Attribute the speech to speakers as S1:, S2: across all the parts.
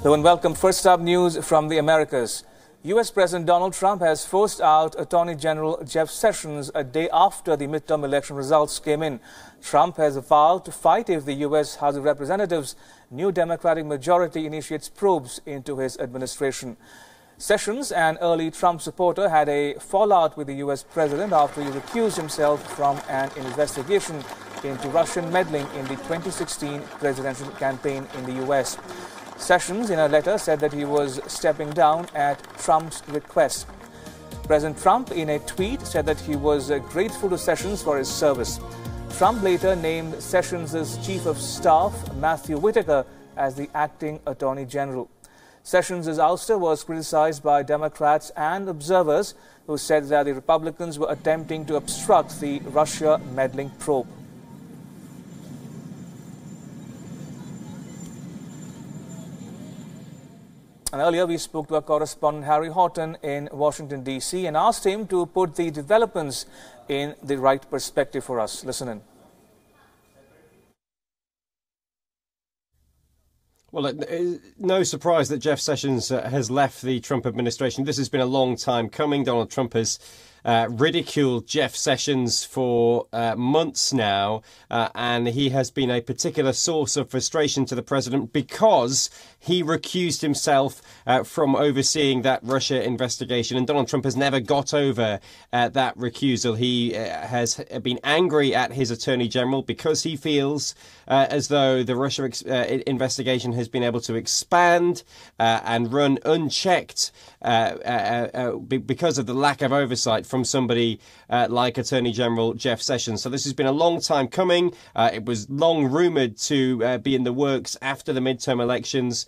S1: Hello and welcome. First up, news from the Americas. U.S. President Donald Trump has forced out Attorney General Jeff Sessions a day after the midterm election results came in. Trump has vowed to fight if the U.S. House of Representatives' new Democratic majority initiates probes into his administration. Sessions, an early Trump supporter, had a fallout with the U.S. president after he recused himself from an investigation into Russian meddling in the 2016 presidential campaign in the U.S. Sessions, in a letter, said that he was stepping down at Trump's request. President Trump, in a tweet, said that he was grateful to Sessions for his service. Trump later named Sessions' chief of staff, Matthew Whitaker, as the acting attorney general. Sessions' ouster was criticized by Democrats and observers who said that the Republicans were attempting to obstruct the Russia meddling probe. And earlier we spoke to our correspondent Harry Horton in Washington, D.C. and asked him to put the developments in the right perspective for us. Listen in.
S2: Well, no surprise that Jeff Sessions has left the Trump administration. This has been a long time coming. Donald Trump has ridiculed Jeff Sessions for months now, and he has been a particular source of frustration to the president because he recused himself from overseeing that Russia investigation, and Donald Trump has never got over that recusal. He has been angry at his attorney general because he feels as though the Russia investigation has been able to expand and run unchecked because of the lack of oversight from somebody like Attorney General Jeff Sessions. So this has been a long time coming. It was long rumoured to be in the works after the midterm elections.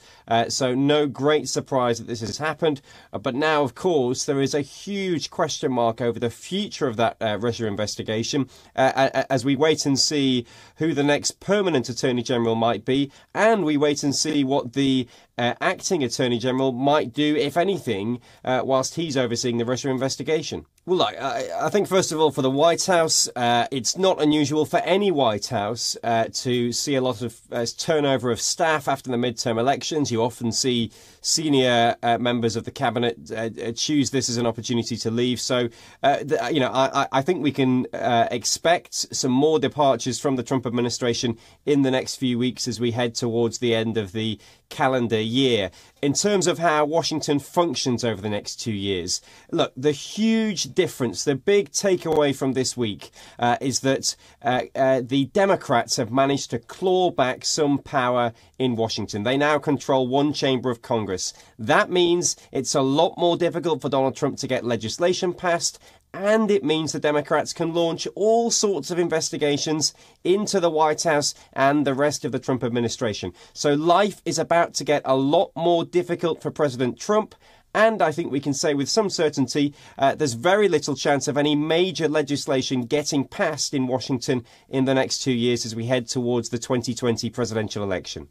S2: So no great surprise that this has happened. But now, of course, there is a huge question mark over the future of that Russia investigation as we wait and see who the next permanent Attorney General might be, and we wait and see what the acting Attorney General might do, if anything, whilst he's overseeing the Russia investigation. Well, look, I think, first of all, for the White House, it's not unusual for any White House to see a lot of turnover of staff after the midterm elections. You often see senior members of the cabinet choose this as an opportunity to leave. So, I think we can expect some more departures from the Trump administration in the next few weeks as we head towards the end of the calendar year. In terms of how Washington functions over the next 2 years, look, the huge difference, the big takeaway from this week is that the Democrats have managed to claw back some power in Washington. They now control one chamber of Congress. That means it's a lot more difficult for Donald Trump to get legislation passed, and it means the Democrats can launch all sorts of investigations into the White House and the rest of the Trump administration. So life is about to get a lot more difficult for President Trump. And I think we can say with some certainty there's very little chance of any major legislation getting passed in Washington in the next 2 years as we head towards the 2020 presidential election.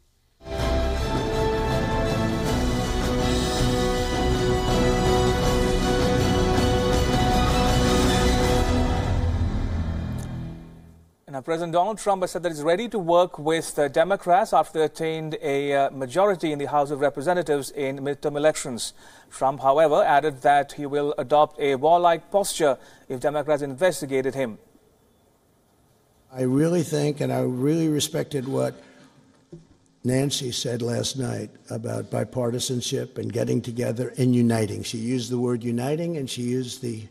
S1: Now, President Donald Trump has said that he's ready to work with the Democrats after they attained a majority in the House of Representatives in midterm elections. Trump, however, added that he will adopt a warlike posture if Democrats investigated him.
S3: I really think, and I really respected what Nancy said last night about bipartisanship and getting together and uniting. She used the word uniting, and she used the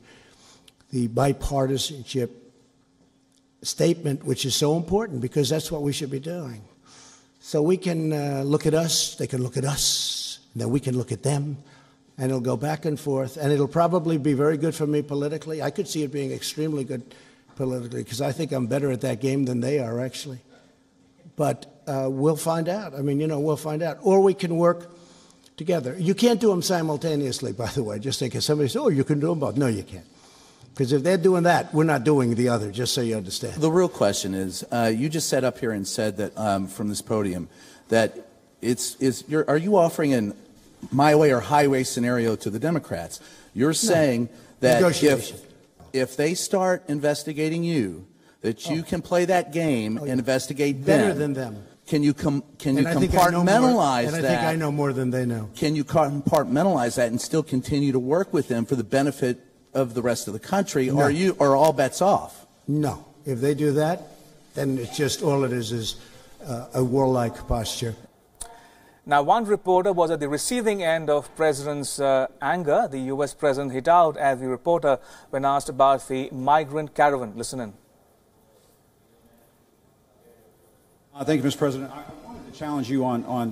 S3: bipartisanship statement, which is so important because that's what we should be doing. So we can look at us, they can look at us, and then we can look at them, and it'll go back and forth, and it'll probably be very good for me politically. I could see it being extremely good politically because I think I'm better at that game than they are, actually. But we'll find out. I mean, we'll find out. Or we can work together. You can't do them simultaneously, by the way, just in case somebody says, oh, you can do them both. No, you can't. Because if they're doing that, we're not doing the other, just so you understand.
S4: The real question is, you just sat up here and said that from this podium that are you offering an my way or highway scenario to the Democrats? You're saying that if they start investigating you, that you can play that game and investigate them.
S3: Better than them.
S4: Can you compartmentalize that?
S3: And I think I know more than they know.
S4: Can you compartmentalize that and still continue to work with them for the benefit of the rest of the country,
S3: No.
S4: or are all bets off?
S3: No. If they do that, then it's just all it is a warlike posture.
S1: Now, one reporter was at the receiving end of President's anger. The U.S. President hit out at the reporter when asked about the migrant caravan. Listen in.
S5: Thank you, Mr. President. I wanted to challenge you on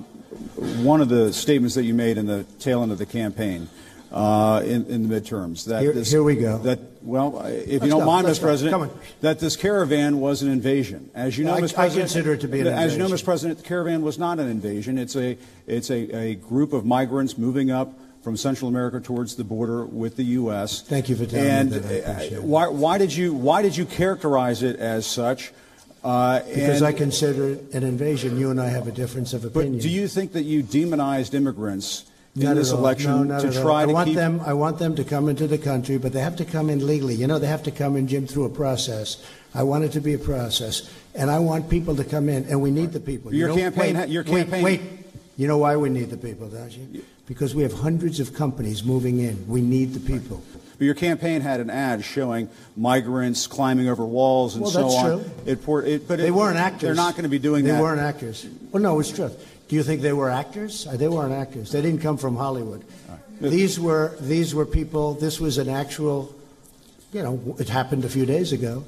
S5: one of the statements that you made in the tail end of the campaign in the midterms. That
S3: Here we go.
S5: If you don't mind, Mr. President, that this caravan was an invasion. As you know, Mr. President,
S3: I consider it to be an invasion.
S5: As you know, Mr. President, the caravan was not an invasion. It's a group of migrants moving up from Central America towards the border with the U.S.
S3: Thank you for telling me that. I appreciate it.
S5: Why did you characterize it as such?
S3: Because I consider it an invasion. You and I have a difference of opinion.
S5: But do you think that you demonized immigrants in
S3: Not
S5: this
S3: at all.
S5: election
S3: No,
S5: to try to keep
S3: them? I want them to come into the country, but they have to come in legally. You know, they have to come in, Jim, through a process. I want it to be a process, and I want people to come in, and we need the people.
S5: Your campaign.
S3: Wait. You know why we need the people, don't you? Because we have hundreds of companies moving in. We need the people.
S5: But your campaign had an ad showing migrants climbing over walls and so on.
S3: That's true. They weren't actors.
S5: They're not going to be doing that.
S3: They weren't actors. Well, no, it's true. Do you think they were actors? They weren't actors. They didn't come from Hollywood. Right. These were people. This was an actual, it happened a few days ago.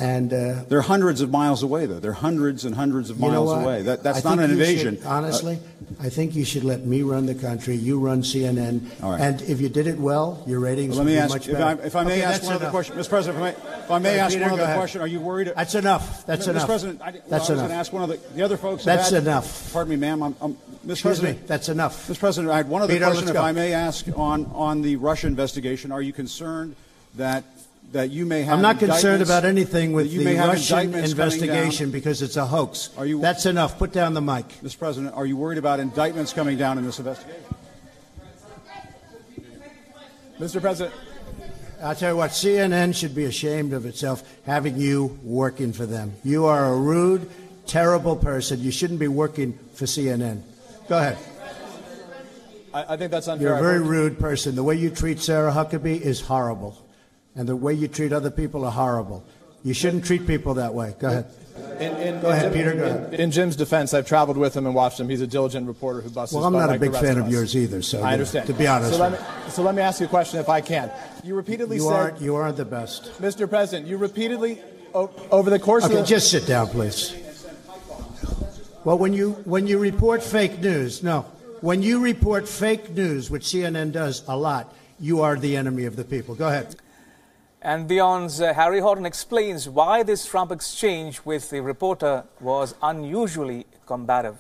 S3: And
S5: they're hundreds of miles away, though. They're hundreds and hundreds of miles away. That's not an invasion.
S3: Honestly, I think you should let me run the country. You run CNN.
S5: All right.
S3: And if you did it well, your ratings would be much better.
S5: If I may ask one other question, Mr. President, if I may ask one other question, are you worried?
S3: That's enough. That's enough.
S5: Mr. President, I was going to ask one of the other folks.
S3: That's enough.
S5: Pardon me, ma'am. Mr. President,
S3: that's enough.
S5: Mr. President, I had one other question, if I may ask, on the Russia investigation. Are you concerned that you may have?
S3: I'm not concerned about anything with the Russian investigation because it's a hoax. That's enough. Put down the mic.
S5: Mr. President, are you worried about indictments coming down in this investigation?
S6: Mr. President.
S3: I'll tell you what, CNN should be ashamed of itself having you working for them. You are a rude, terrible person. You shouldn't be working for CNN. Go ahead.
S6: I think that's unfair.
S3: You're a very rude person. The way you treat Sarah Huckabee is horrible. And the way you treat other people are horrible. You shouldn't treat people that way. Go ahead. Go ahead, Peter. Go ahead.
S6: In Jim's defense, I've traveled with him and watched him. He's a diligent reporter who busts his butt.
S3: Well, I'm not
S6: like
S3: a big
S6: the rest
S3: fan
S6: of
S3: of yours either, so
S6: I understand.
S3: To be honest.
S6: So let me ask you a question if I can. You repeatedly said...
S3: You aren't the best.
S6: Mr. President, you repeatedly, over the course of...
S3: Okay, just sit down, please. Well, when you report fake news, when you report fake news, which CNN does a lot, you are the enemy of the people. Go ahead.
S1: And Wion's Harry Horton explains why this Trump exchange with the reporter was unusually combative.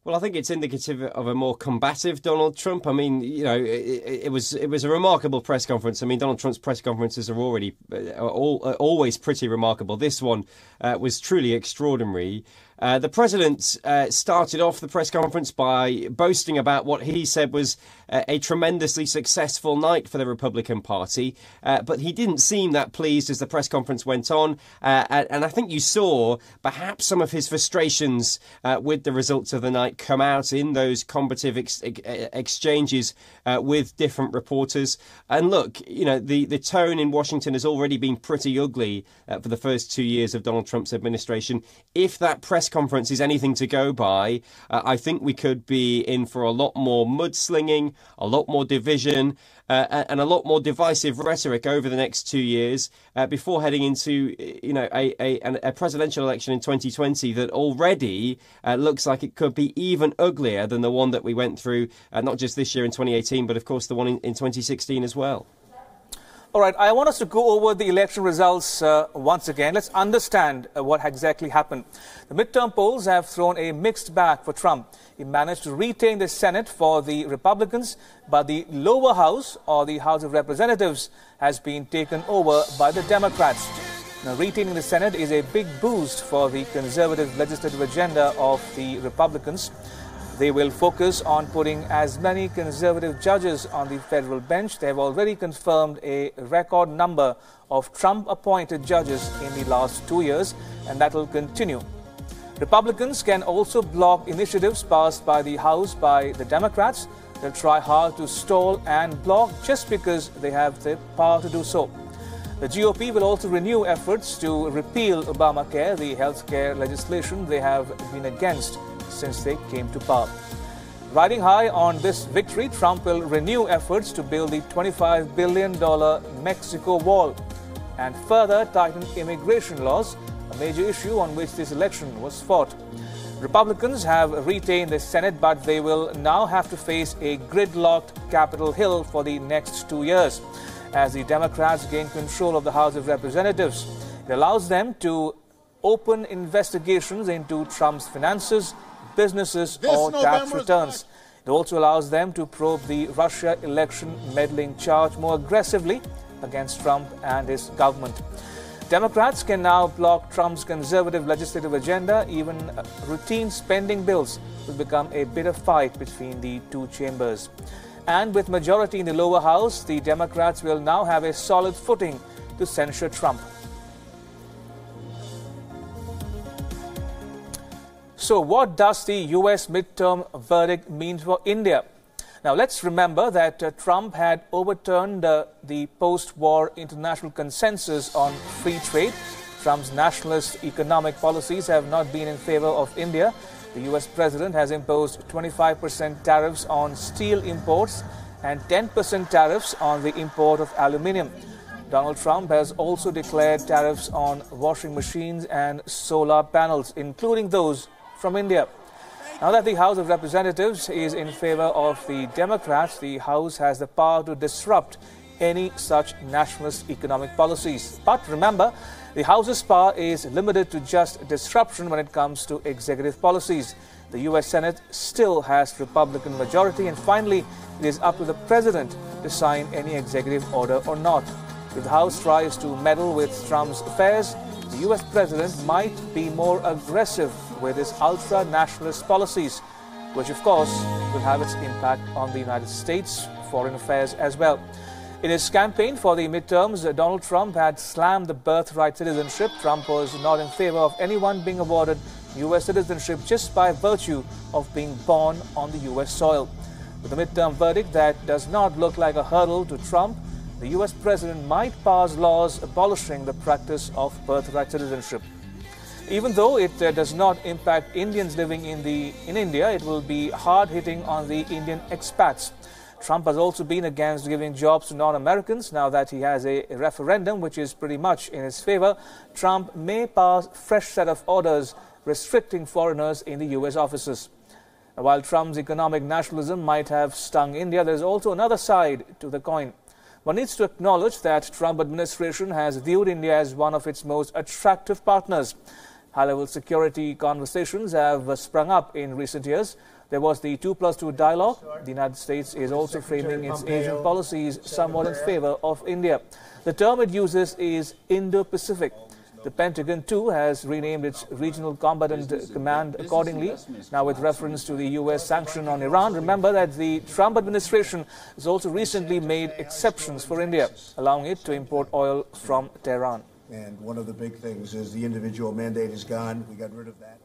S2: Well, I think it's indicative of a more combative Donald Trump. I mean, it was a remarkable press conference. I mean, Donald Trump's press conferences are always pretty remarkable. This one was truly extraordinary. The president started off the press conference by boasting about what he said was a tremendously successful night for the Republican Party, but he didn't seem that pleased as the press conference went on, and I think you saw perhaps some of his frustrations with the results of the night come out in those combative exchanges with different reporters. And look, the tone in Washington has already been pretty ugly for the first 2 years of Donald Trump's administration. If that press conference is anything to go by, I think we could be in for a lot more mudslinging, a lot more division, and a lot more divisive rhetoric over the next 2 years before heading into a presidential election in 2020 that already looks like it could be even uglier than the one that we went through, not just this year in 2018, but of course the one in 2016 as well.
S1: All right, I want us to go over the election results once again. Let's understand what exactly happened. The midterm polls have thrown a mixed bag for Trump. He managed to retain the Senate for the Republicans, but the lower house, or the House of Representatives, has been taken over by the Democrats. Now, retaining the Senate is a big boost for the conservative legislative agenda of the Republicans. They will focus on putting as many conservative judges on the federal bench. They have already confirmed a record number of Trump-appointed judges in the last 2 years, and that will continue. Republicans can also block initiatives passed by the House by the Democrats. They'll try hard to stall and block just because they have the power to do so. The GOP will also renew efforts to repeal Obamacare, the health care legislation they have been against since they came to power. Riding high on this victory, Trump will renew efforts to build the $25 billion Mexico wall and further tighten immigration laws, a major issue on which this election was fought. Republicans have retained the Senate, but they will now have to face a gridlocked Capitol Hill for the next 2 years as the Democrats gain control of the House of Representatives. It allows them to open investigations into Trump's finances, businesses, or tax returns. It also allows them to probe the Russia election meddling charge more aggressively against Trump and his government. Democrats can now block Trump's conservative legislative agenda. Even routine spending bills will become a bitter fight between the two chambers. And with majority in the lower house, the Democrats will now have a solid footing to censure Trump. So what does the US midterm verdict mean for India? Now let's remember that Trump had overturned the post-war international consensus on free trade. Trump's nationalist economic policies have not been in favor of India. The US president has imposed 25% tariffs on steel imports and 10% tariffs on the import of aluminium. Donald Trump has also declared tariffs on washing machines and solar panels, including those from India. Now that the House of Representatives is in favor of the Democrats, the House has the power to disrupt any such nationalist economic policies. But remember, the House's power is limited to just disruption when it comes to executive policies. The US Senate still has Republican majority, and finally, it is up to the president to sign any executive order or not. If the House tries to meddle with Trump's affairs, the US president might be more aggressive with his ultra-nationalist policies, which of course will have its impact on the United States foreign affairs as well. In his campaign for the midterms, Donald Trump had slammed the birthright citizenship. Trump was not in favor of anyone being awarded US citizenship just by virtue of being born on the US soil. With a midterm verdict that does not look like a hurdle to Trump, the US president might pass laws abolishing the practice of birthright citizenship. Even though it does not impact Indians living in India, it will be hard-hitting on the Indian expats. Trump has also been against giving jobs to non-Americans. Now that he has a referendum which is pretty much in his favor, Trump may pass a fresh set of orders restricting foreigners in the US offices. While Trump's economic nationalism might have stung India, there is also another side to the coin. One needs to acknowledge that the Trump administration has viewed India as one of its most attractive partners. High-level security conversations have sprung up in recent years. There was the 2+2 dialogue. The United States is also framing its Asian policies somewhat in favor of India. The term it uses is Indo-Pacific. The Pentagon, too, has renamed its Regional Combatant Command accordingly. Now, with reference to the U.S. sanction on Iran, remember that the Trump administration has also recently made exceptions for India, allowing it to import oil from Tehran.
S3: And one of the big things is the individual mandate is gone. We got rid of that.